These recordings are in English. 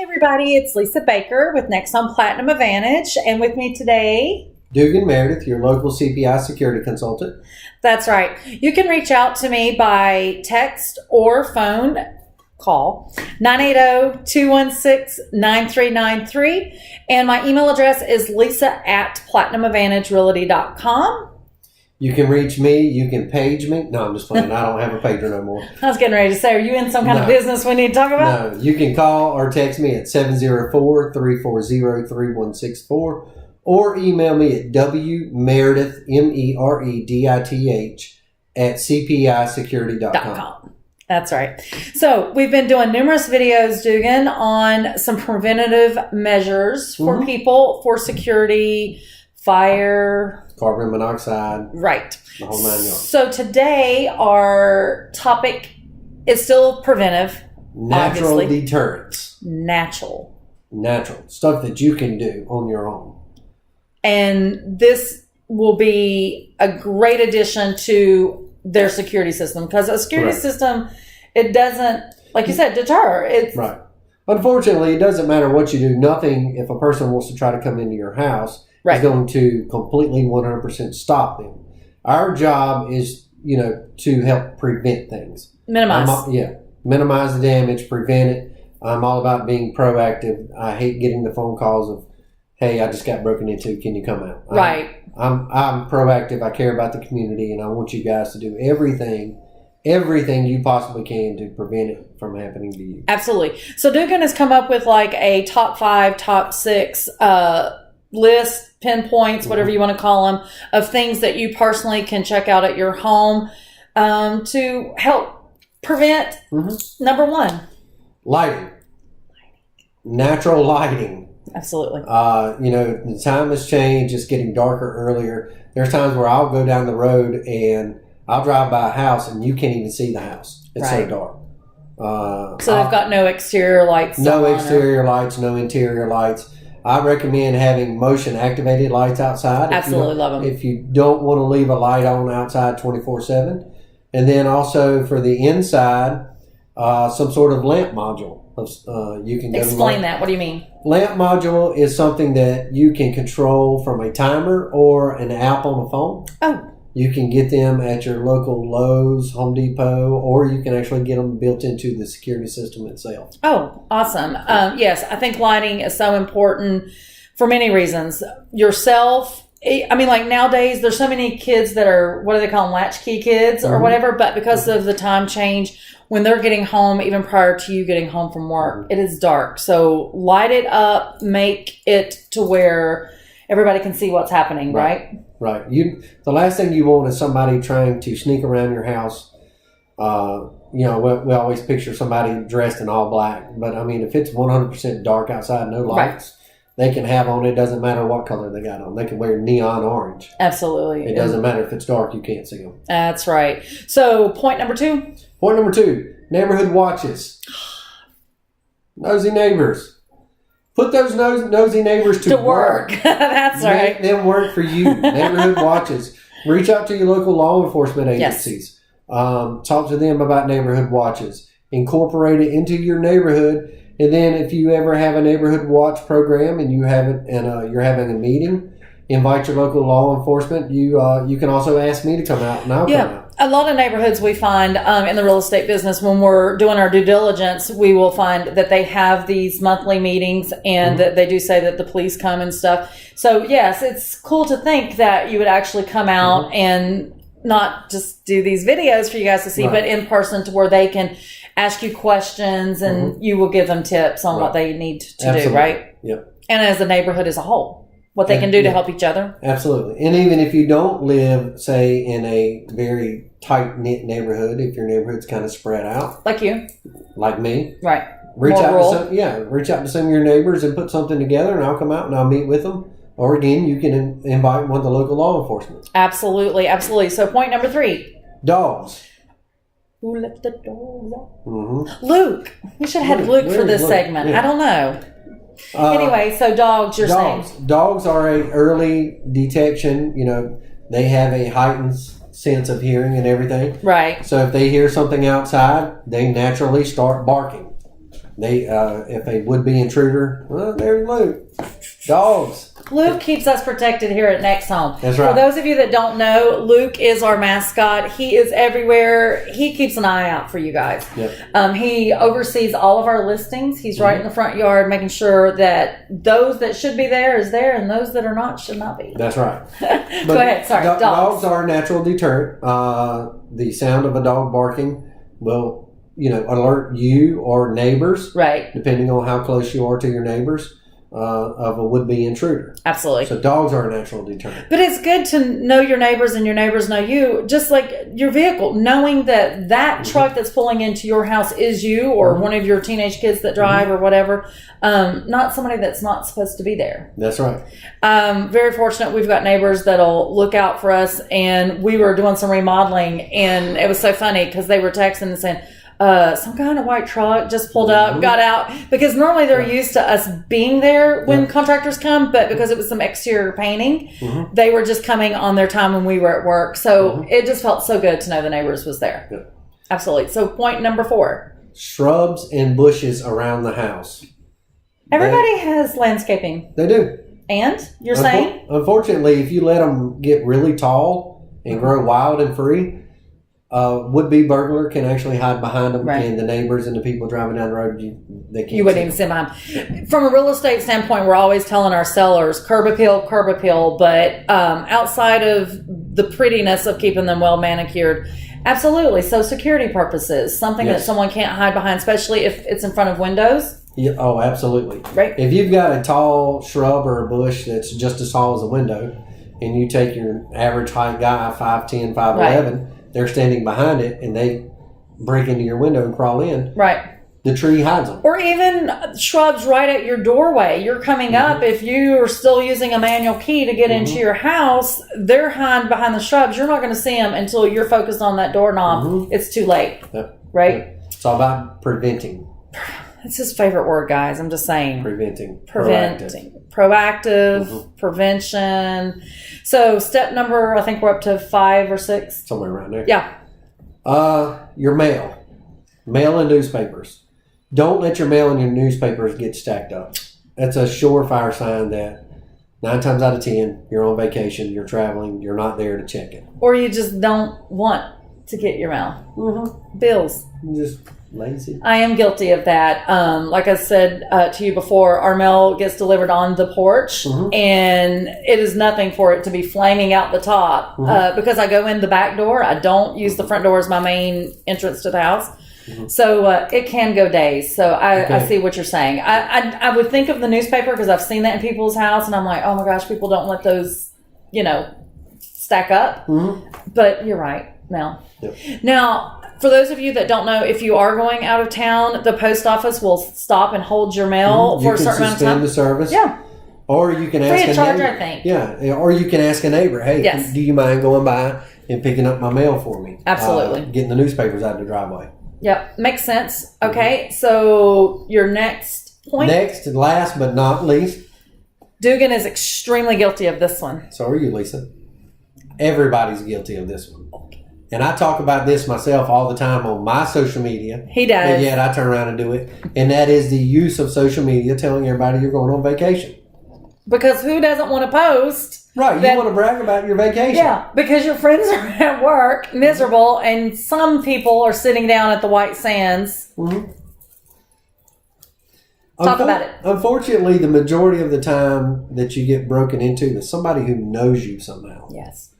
Everybody, it's Lisa Baker with NextHome Platinum Advantage, and with me today, Dugan, Meredith, your local CPI Security consultant. That's right. You can reach out to me by text or phone call, 980-216-9393, and my email address is lisa@platinumadvantagerealty.com. You can reach me. You can page me. No, I'm just playing. I don't have a pager no more. I was getting ready to say, are you in some kind of business we need to talk about? No, you can call or text me at 704-340-3164 or email me at wmeredith, MEREDITH, at CPISecurity.com. That's right. So we've been doing numerous videos, Dugan, on some preventative measures for people, for security, fire, carbon monoxide. Right. The whole 9 yards. So today our topic is still preventive. Natural obviously. deterrents. Natural. Stuff that you can do on your own. And this will be a great addition to their security system, because a security system, it doesn't, like you said, deter. It's right. Unfortunately, it doesn't matter what you do. Nothing, if a person wants to try to come into your house, is going to completely 100% stop them. Our job is, to help prevent things. Minimize. Minimize the damage, prevent it. I'm all about being proactive. I hate getting the phone calls of, hey, I just got broken into. Can you come out? Right. I'm proactive. I care about the community, and I want you guys to do everything you possibly can to prevent it from happening to you. Absolutely. So Dugan has come up with like a top 5, top 6 list, pinpoints, whatever you want to call them, of things that you personally can check out at your home to help prevent. Number 1, lighting. Natural lighting. Absolutely. The time has changed. It's getting darker earlier. There's times where I'll go down the road and I'll drive by a house and you can't even see the house. It's so dark. So they've got no exterior lights. No exterior lights, no interior lights. I recommend having motion activated lights outside. Absolutely love them. If you don't want to leave a light on outside 24/7. And then also for the inside, some sort of lamp module. You can explain that. What do you mean? Lamp module is something that you can control from a timer or an app on the phone. Oh. You can get them at your local Lowe's, Home Depot, or you can actually get them built into the security system itself. Oh, awesome. Yes, I think lighting is so important for many reasons. Yourself, I mean, like nowadays, there's so many kids that are, what do they call them, latchkey kids or whatever, but because of the time change, when they're getting home, even prior to you getting home from work, it is dark. So light it up, make it to where everybody can see what's happening, right? Right. The last thing you want is somebody trying to sneak around your house. We always picture somebody dressed in all black. But, I mean, if it's 100% dark outside, no lights, they can have on. It doesn't matter what color they got on. They can wear neon orange. Absolutely. It doesn't matter if it's dark. You can't see them. That's right. So, point number 2? Point number 2, neighborhood watches. Nosy neighbors. Put those nosy neighbors to work. That's right. Make them work for you. Neighborhood watches. Reach out to your local law enforcement agencies. Talk to them about neighborhood watches. Incorporate it into your neighborhood. And then if you ever have a neighborhood watch program and you're having a meeting, invite your local law enforcement. You can also ask me to come out, and I'll come out. A lot of neighborhoods we find in the real estate business, when we're doing our due diligence, we will find that they have these monthly meetings, and that they do say that the police come and stuff. So yes, it's cool to think that you would actually come out and not just do these videos for you guys to see, but in person, to where they can ask you questions and you will give them tips on what they need to do, right? Yep. And as a neighborhood as a whole, what they can do to help each other. Absolutely. And even if you don't live, say, in a very tight-knit neighborhood, if your neighborhood's kind of spread out. Like you. Like me. Right. Reach out to some of your neighbors and put something together, and I'll come out and I'll meet with them. Or again, you can invite one of the local law enforcement. Absolutely. Absolutely. So point number 3. Dogs. Who let the dogs out? Luke. We should have had Luke for this segment. Yeah. I don't know. Anyway, so dogs, you're saying? Dogs are a early detection. They have a heightened sense of hearing and everything. Right. So if they hear something outside, they naturally start barking. They if a would-be intruder, well, there's Luke. Dogs. Luke keeps us protected here at NextHome. That's right. For those of you that don't know, Luke is our mascot. He is everywhere. He keeps an eye out for you guys. Yep. He oversees all of our listings. He's right in the front yard, making sure that those that should be there is there, and those that are not should not be. That's right. Go ahead. Sorry. Dogs are a natural deterrent. The sound of a dog barking will, alert you or neighbors, right? Depending on how close you are to your neighbors, of a would-be intruder. Absolutely. So dogs are a natural deterrent. But it's good to know your neighbors and your neighbors know you, just like your vehicle, knowing that truck that's pulling into your house is you or one of your teenage kids that drive or whatever, not somebody that's not supposed to be there. That's right. Very fortunate we've got neighbors that'll look out for us, and we were doing some remodeling, and it was so funny because they were texting and saying, some kind of white truck just pulled up, got out, because normally they're used to us being there when contractors come, but because it was some exterior painting, they were just coming on their time when we were at work. So it just felt so good to know the neighbors was there. Yeah. Absolutely. So point number 4. Shrubs and bushes around the house. Everybody has landscaping. They do. And you're saying? Unfortunately, if you let them get really tall and grow wild and free, would-be burglar can actually hide behind them, and the neighbors and the people driving down the road, they can't. You wouldn't even sit behind. From a real estate standpoint, we're always telling our sellers curb appeal, but outside of the prettiness of keeping them well manicured, absolutely. So security purposes, something that someone can't hide behind, especially if it's in front of windows. Yeah, oh, absolutely. Right. If you've got a tall shrub or a bush that's just as tall as a window, and you take your average height guy, 5'10", 5'11", they're standing behind it, and they break into your window and crawl in. Right. The tree hides them. Or even shrubs right at your doorway. You're coming up. If you are still using a manual key to get into your house, they're hiding behind the shrubs. You're not going to see them until you're focused on that doorknob. It's too late. Yep. Right? Yep. It's all about preventing. It's his favorite word, guys. I'm just saying. Preventing. Proactive, prevention. So step number, I think we're up to 5 or 6. Somewhere around there. Yeah. Your mail. Mail and newspapers. Don't let your mail and your newspapers get stacked up. That's a surefire sign that 9 times out of 10, you're on vacation, you're traveling, you're not there to check it. Or you just don't want to get your mail. Bills. You're just lazy. I am guilty of that. Like I said to you before, our mail gets delivered on the porch, and it is nothing for it to be flaming out the top because I go in the back door. I don't use the front door as my main entrance to the house. So it can go days. So I see what you're saying. I would think of the newspaper because I've seen that in people's house, and I'm like, oh my gosh, people don't let those, stack up. But you're right, Mel. Yep. Now, for those of you that don't know, if you are going out of town, the post office will stop and hold your mail for a certain amount of time. You can suspend the service. Yeah. Or you can ask a charge, neighbor. I think. Yeah. Or you can ask a neighbor, hey, do you mind going by and picking up my mail for me? Absolutely. Getting the newspapers out of the driveway. Yep. Makes sense. Okay. So your next point. Next and last but not least. Dugan is extremely guilty of this one. So are you, Lisa. Everybody's guilty of this one. And I talk about this myself all the time on my social media. He does. And yet I turn around and do it. And that is the use of social media telling everybody you're going on vacation. Because who doesn't want to post? Right. You want to brag about your vacation. Yeah. Because your friends are at work, miserable, and some people are sitting down at the White Sands. Talk about it. Unfortunately, the majority of the time that you get broken into is somebody who knows you somehow. Yes.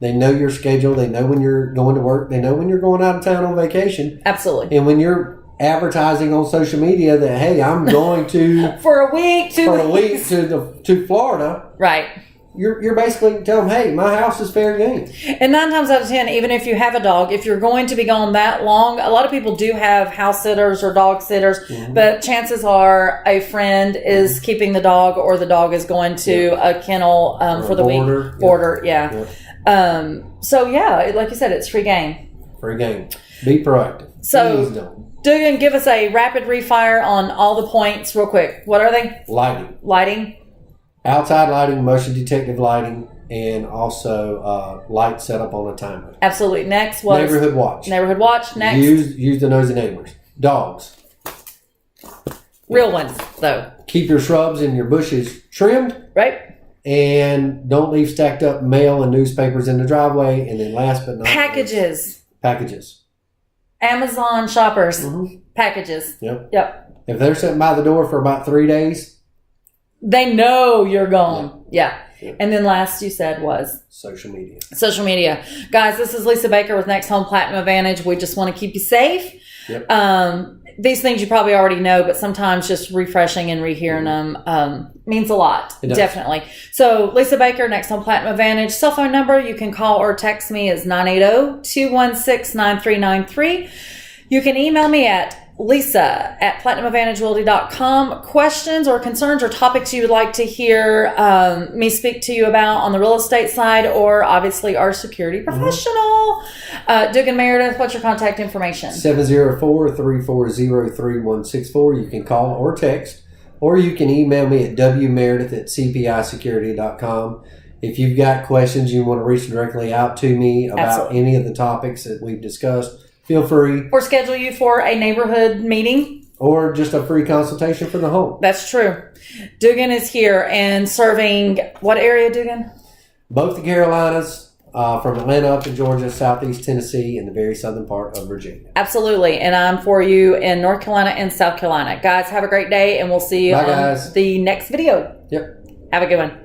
They know your schedule. They know when you're going to work. They know when you're going out of town on vacation. Absolutely. And when you're advertising on social media that, hey, I'm going to for a week, 2 weeks to Florida. Right. You're basically telling them, hey, my house is fair game. And 9 times out of 10, even if you have a dog, if you're going to be gone that long, a lot of people do have house sitters or dog sitters, but chances are a friend is keeping the dog, or the dog is going to a kennel for the week. Boarder, so yeah, like you said, it's free game. Free game. Be proactive. So, please don't. Dugan, give us a rapid refire on all the points real quick. What are they? Lighting. Outside lighting, motion detective lighting, and also light set up on a timer. Absolutely. Next was neighborhood watch. Next. Use the nosy neighbors. Dogs. Real ones, though. Keep your shrubs and your bushes trimmed. Right? And don't leave stacked up mail and newspapers in the driveway. And then last but not Packages. Packages. Amazon shoppers. Mm-hmm. Packages. Yep. If they're sitting by the door for about 3 days, they know you're gone. Yeah. And then last you said was? Social media. Social media. Guys, this is Lisa Baker with NextHome Platinum Advantage. We just want to keep you safe. Yep. These things you probably already know, but sometimes just refreshing and rehearing them means a lot. Definitely. So Lisa Baker, NextHome Platinum Advantage. Cell phone number you can call or text me is 980-216-9393. You can email me at lisa@platinumadvantagerealty.com. Questions or concerns or topics you would like to hear me speak to you about on the real estate side, or obviously our security professional. Dugan, Meredith, what's your contact information? 704-340-3164. You can call or text, or you can email me at wmeredith@cpisecurity.com. If you've got questions you want to reach directly out to me about any of the topics that we've discussed, feel free. Or schedule you for a neighborhood meeting. Or just a free consultation for the home. That's true. Dugan is here and serving what area, Dugan? Both the Carolinas, from Atlanta up to Georgia, Southeast Tennessee, and the very southern part of Virginia. Absolutely. And I'm for you in North Carolina and South Carolina. Guys, have a great day, and we'll see you on the next video. Yep. Have a good one.